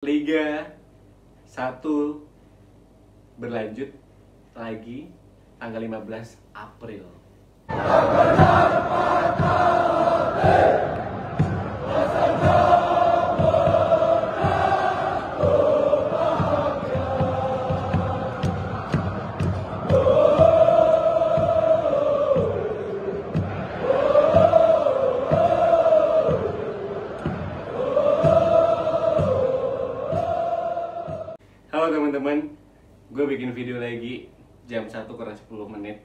Liga 1 berlanjut lagi tanggal 15 April. Halo teman-teman, gue bikin video lagi jam 1 kurang 10 menit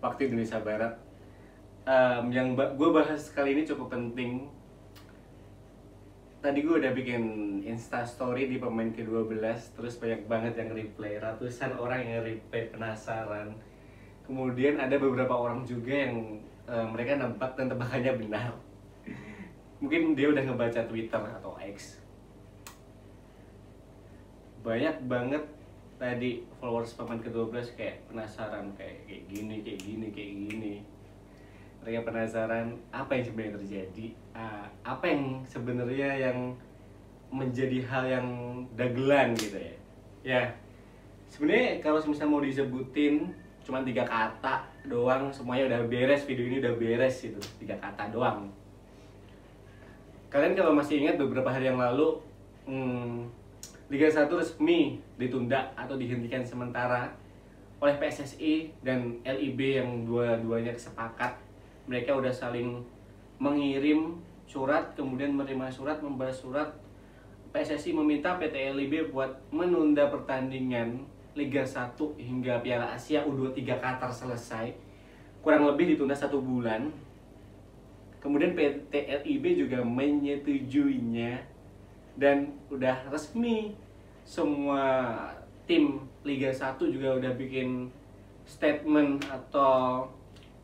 waktu Indonesia Barat. Gue bahas kali ini cukup penting. Tadi gue udah bikin Insta Story di pemain ke-12, terus banyak banget yang reply, ratusan orang yang reply penasaran. Kemudian ada beberapa orang juga yang mereka nebak dan tebakannya benar. Mungkin dia udah ngebaca Twitter atau X. Banyak banget tadi followers pemain ke-12 kayak penasaran kayak gini. Mereka penasaran apa yang sebenarnya terjadi, apa yang sebenarnya yang menjadi hal yang dagelan gitu ya. Ya, sebenarnya kalau misalnya mau disebutin cuma 3 kata doang semuanya udah beres, video ini udah beres itu, 3 kata doang. Kalian kalau masih ingat beberapa hari yang lalu Liga 1 resmi ditunda atau dihentikan sementara oleh PSSI dan LIB yang dua-duanya sepakat. Mereka udah saling mengirim surat, kemudian menerima surat, membalas surat. PSSI meminta PT LIB buat menunda pertandingan Liga 1 hingga Piala Asia U23 Qatar selesai. Kurang lebih ditunda 1 bulan. Kemudian PT LIB juga menyetujuinya dan udah resmi. Semua tim Liga 1 juga udah bikin statement atau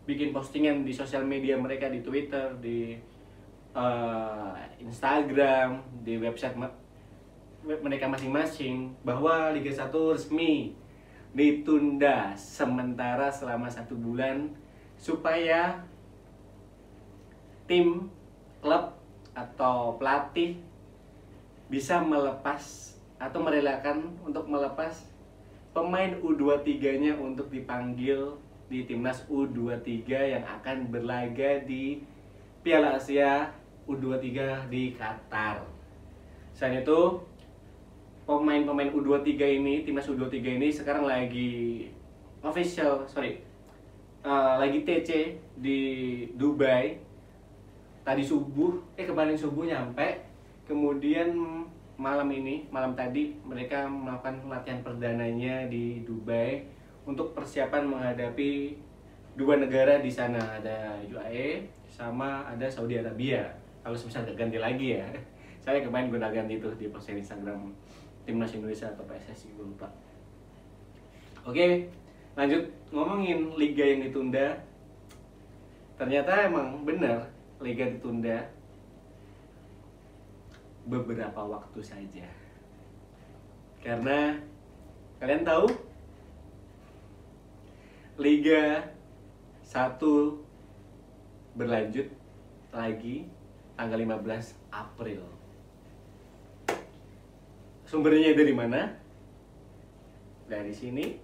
bikin postingan di sosial media mereka, di Twitter, di Instagram, di website mereka masing-masing bahwa Liga 1 resmi ditunda sementara selama 1 bulan supaya tim, klub, atau pelatih bisa melepas atau merelakan untuk melepas pemain U23-nya untuk dipanggil di timnas U23 yang akan berlaga di Piala Asia U23 di Qatar. Selain itu, pemain-pemain U23 ini, timnas U23 ini sekarang lagi lagi TC di Dubai. Tadi kemarin subuh nyampe. Kemudian malam tadi mereka melakukan latihan perdananya di Dubai untuk persiapan menghadapi 2 negara di sana, ada UAE sama ada Saudi Arabia. Kalau misalnya ganti lagi ya. Saya kemarin gue ganti itu di postingan Instagram Timnas Indonesia atau PSSI, gue lupa. Oke, lanjut ngomongin liga yang ditunda. Ternyata emang benar liga ditunda beberapa waktu saja. Karena kalian tahu Liga 1 berlanjut lagi tanggal 15 April. Sumbernya dari mana? Dari sini.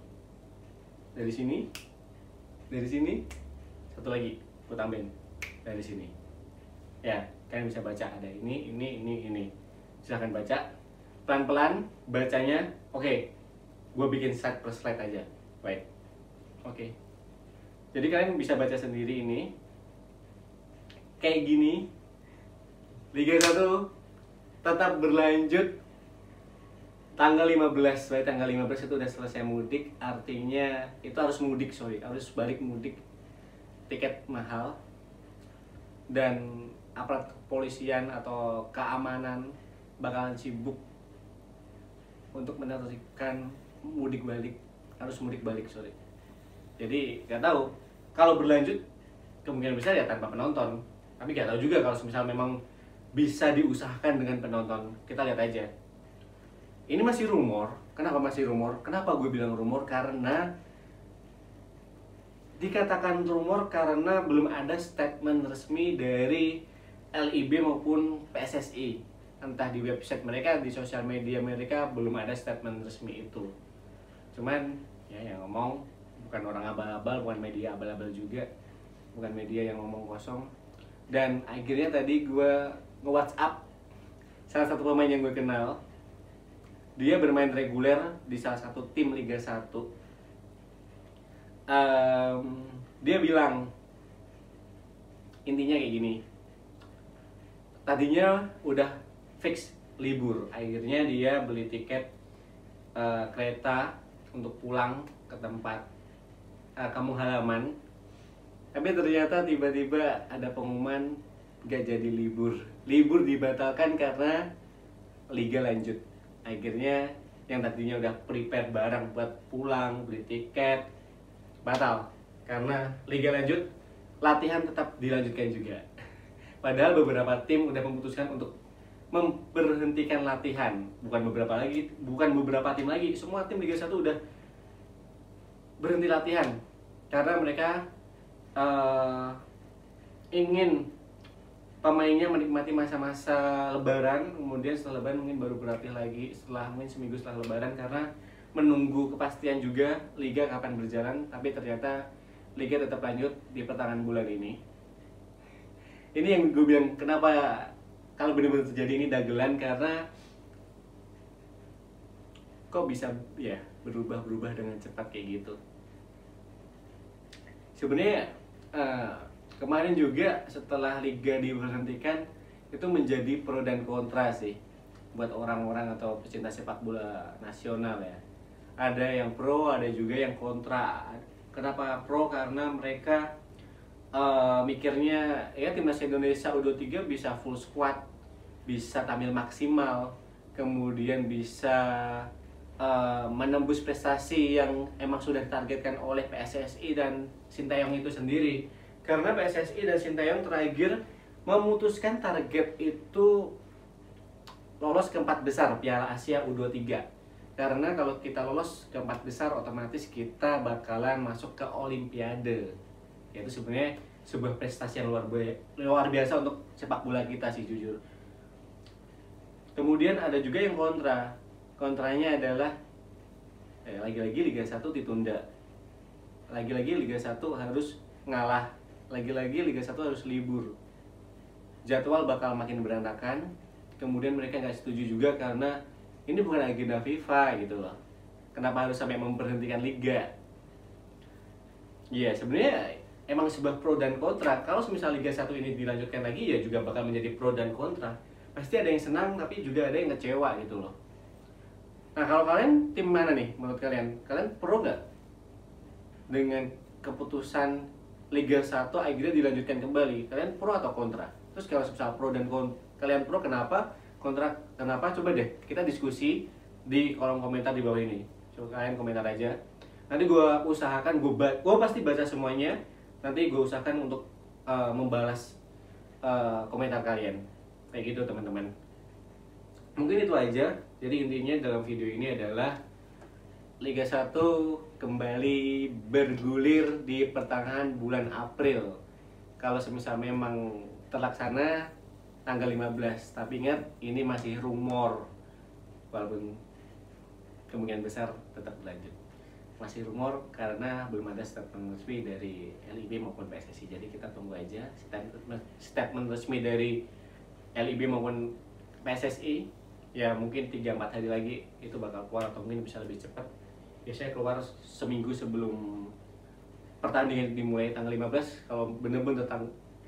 Satu lagi, gue tambahin. Dari sini. Ya, kalian bisa baca ada ini. Silahkan baca. Pelan-pelan bacanya. Oke, gue bikin slide per slide aja. Baik. Oke. Jadi kalian bisa baca sendiri ini. Kayak gini. Liga 1 tetap berlanjut tanggal 15. Baik, tanggal 15 itu udah selesai mudik. Artinya itu harus balik mudik. Tiket mahal. Dan aparat kepolisian atau keamanan bakalan sibuk untuk menertibkan harus mudik balik. Jadi nggak tahu kalau berlanjut kemungkinan besar ya tanpa penonton, tapi nggak tahu juga kalau misal memang bisa diusahakan dengan penonton. Kita lihat aja. Ini masih rumor. Kenapa masih rumor? Kenapa gue bilang rumor? Karena dikatakan rumor karena belum ada statement resmi dari LIB maupun PSSI entah di website mereka, di sosial media mereka belum ada statement resmi itu. Cuman ya yang ngomong bukan orang abal-abal, bukan media abal-abal juga, bukan media yang ngomong kosong. Dan akhirnya tadi gue nge-WhatsApp salah satu pemain yang gue kenal. Dia bermain reguler di salah satu tim Liga 1. Dia bilang intinya kayak gini, tadinya udah fix libur, akhirnya dia beli tiket kereta untuk pulang ke tempat kampung halaman, tapi ternyata tiba-tiba ada pengumuman gak jadi libur dibatalkan karena liga lanjut. Akhirnya yang tadinya udah prepare barang buat pulang, beli tiket, batal karena liga lanjut. Latihan tetap dilanjutkan juga. Padahal beberapa tim udah memutuskan untuk memberhentikan latihan. Bukan beberapa tim lagi. Semua tim Liga 1 udah berhenti latihan karena mereka ingin pemainnya menikmati masa-masa lebaran. Kemudian setelah lebaran mungkin baru berlatih lagi mungkin seminggu setelah lebaran, karena menunggu kepastian juga liga kapan berjalan. Tapi ternyata liga tetap lanjut di pertengahan bulan ini. Ini yang gue bilang kenapa kalau benar-benar terjadi ini dagelan, karena kok bisa ya berubah dengan cepat kayak gitu. Sebenarnya kemarin juga setelah liga diberhentikan itu menjadi pro dan kontra sih buat orang-orang atau pecinta sepak bola nasional ya. Ada yang pro, ada juga yang kontra. Kenapa pro? Karena mereka mikirnya ya timnas Indonesia U23 bisa full squad, bisa tampil maksimal, kemudian bisa menembus prestasi yang emang sudah ditargetkan oleh PSSI dan Sintayong itu sendiri. Karena PSSI dan Sintayong terakhir memutuskan target itu lolos ke 4 besar Piala Asia U23. Karena kalau kita lolos ke 4 besar, otomatis kita bakalan masuk ke Olimpiade. Itu sebenarnya sebuah prestasi yang luar biasa untuk sepak bola kita sih jujur. Kemudian ada juga yang kontra. Kontranya adalah lagi-lagi Liga 1 ditunda. Lagi-lagi Liga 1 harus ngalah. Lagi-lagi Liga 1 harus libur. Jadwal bakal makin berantakan. Kemudian mereka nggak setuju juga karena ini bukan agenda FIFA gitu loh. Kenapa harus sampai memberhentikan liga? Iya, sebenarnya emang sebuah pro dan kontra. Kalau misalnya Liga 1 ini dilanjutkan lagi ya juga bakal menjadi pro dan kontra. Pasti ada yang senang tapi juga ada yang kecewa gitu loh. Nah, kalau kalian tim mana nih menurut kalian? Kalian pro nggak dengan keputusan Liga 1 akhirnya dilanjutkan kembali? Kalian pro atau kontra? Terus kalau misalnya pro dan kontra, kalian pro kenapa? Kontra kenapa? Coba deh kita diskusi di kolom komentar di bawah ini. Coba kalian komentar aja. Nanti gue usahakan, gue pasti baca semuanya. Nanti gue usahakan untuk membalas komentar kalian. Kayak gitu teman-teman. Mungkin itu aja. Jadi intinya dalam video ini adalah Liga 1 kembali bergulir di pertengahan bulan April. Kalau semisal memang terlaksana tanggal 15, tapi ingat ini masih rumor, walaupun kemungkinan besar tetap berlanjut. Masih rumor karena belum ada statement resmi dari LIB maupun PSSI. Jadi kita tunggu aja statement resmi dari LIB maupun PSSI. Ya mungkin 3-4 hari lagi itu bakal keluar atau mungkin bisa lebih cepat. Biasanya keluar seminggu sebelum pertandingan dimulai tanggal 15. Kalau bener-bener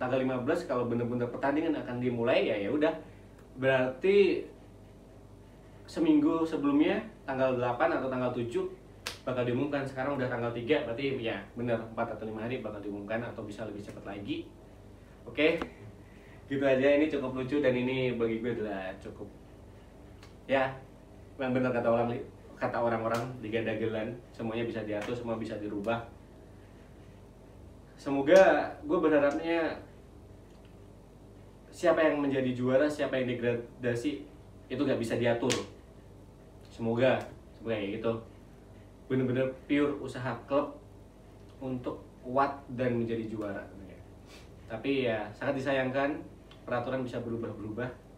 tanggal 15 kalau bener-bener pertandingan akan dimulai ya udah, berarti seminggu sebelumnya tanggal 8 atau tanggal 7 bakal diumumkan. Sekarang udah tanggal 3, berarti ya bener 4 atau 5 hari bakal diumumkan atau bisa lebih cepat lagi. Oke, gitu aja. Ini cukup lucu dan ini bagi gue adalah cukup ya yang bener kata orang-orang liga dagelan, semuanya bisa diatur, semua bisa dirubah. Semoga gue berharapnya siapa yang menjadi juara, siapa yang degradasi itu nggak bisa diatur. Semoga kayak gitu. Bener-bener pure usaha klub untuk kuat dan menjadi juara. Tapi ya sangat disayangkan peraturan bisa berubah-berubah.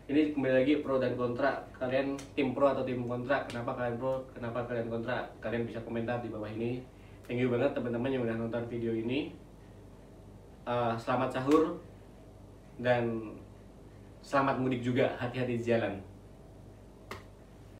Ini kembali lagi pro dan kontra. Kalian tim pro atau tim kontra? Kenapa kalian pro? Kenapa kalian kontra? Kalian bisa komentar di bawah ini. Thank you banget teman-teman yang udah nonton video ini. Selamat sahur dan selamat mudik juga. Hati-hati di jalan.